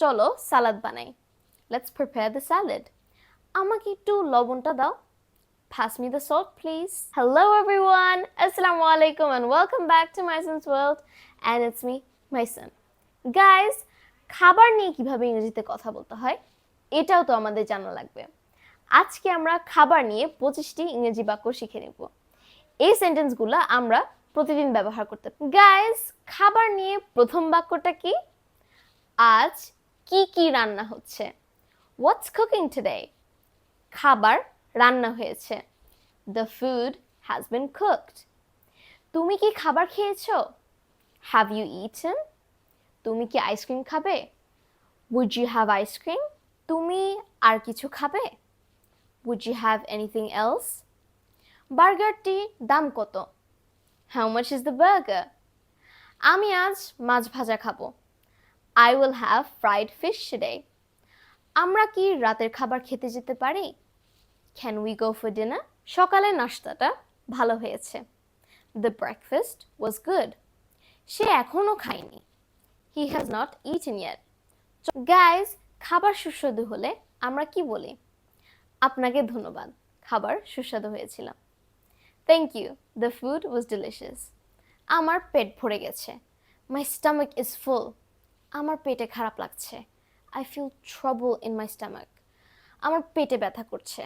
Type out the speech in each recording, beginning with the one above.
চলো সালাদ বানাই। Let's prepare the salad. আমাকে একটু লবণটা দাও। Pass me the salt, please. Hello everyone. Assalamu alaikum and welcome back to Maisuns World. And it's me, Maisun. Guys, খাবার নিয়ে কিভাবে ইংরেজিতে কথা বলতে হয় এটাও তো আমাদের জানা লাগবে। আজকে আমরা খাবার নিয়ে 25টি ইংরেজি বাক্য শিখে নেব। এই সেন্টেন্সগুলো আমরা প্রতিদিন ব্যবহার করতে পারি। গাইস, খাবার নিয়ে প্রথম বাক্যটা কি? আজ কি কি রান্না হচ্ছে? What's cooking today? খাবার রান্না হয়েছে। The food has been cooked. তুমি কি খাবার খেয়েছো? Have you eaten? তুমি কি আইসক্রিম খাবে? Would you have ice cream? তুমি আর কিছু খাবে? Would you have anything else? বার্গারটি দাম কত? How much is the burger? আমি আজ মাছ ভাজা খাবো। I will have fried fish today. আমরা কি রাতের খাবার খেতে যেতে পারি? Can we go for dinner? সকালের নাস্তাটা ভালো হয়েছে। The breakfast was good. সে এখনো খায়নি। He has not eaten yet. Guys, খাবার সুস্বাদু হলে আমরা কি বলি? আপনাকে ধন্যবাদ, খাবার সুস্বাদু হয়েছিল। Thank you, the food was delicious. আমার পেট ভরে গেছে। My stomach is full. আমার পেটে খারাপ লাগছে। I feel trouble in my stomach. আমার পেটে ব্যথা করছে।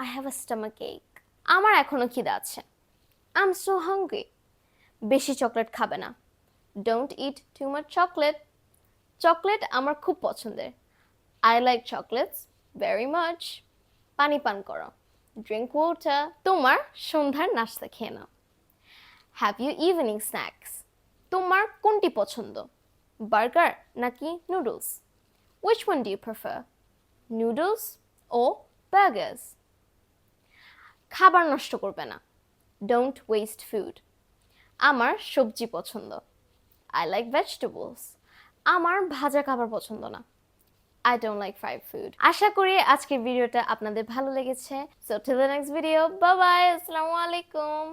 I have a stomach ache. আমার এখনো খিদা আছে। I'm so hungry. বেশি চকলেট খাবে না। Don't eat too much chocolate. Chocolate আমার খুব পছন্দের। I like chocolates very much. পানি পান করো। Drink water. তোমার সন্ধ্যার নাস্তা খেয়ে নাও। Have you evening snacks? তোমার কোনটি পছন্দ? বার্গার নাকি noodles? Which one do you prefer? Noodles or burgers? খাবার নষ্ট করবে না। Don't waste food. আমার সবজি পছন্দ। I like vegetables. আমার ভাজা খাবার পছন্দ না। I don't like fried food. আশা করি আজকের ভিডিওটা আপনাদের ভালো লেগেছে। So till the next video, bye bye. Assalamu alaikum.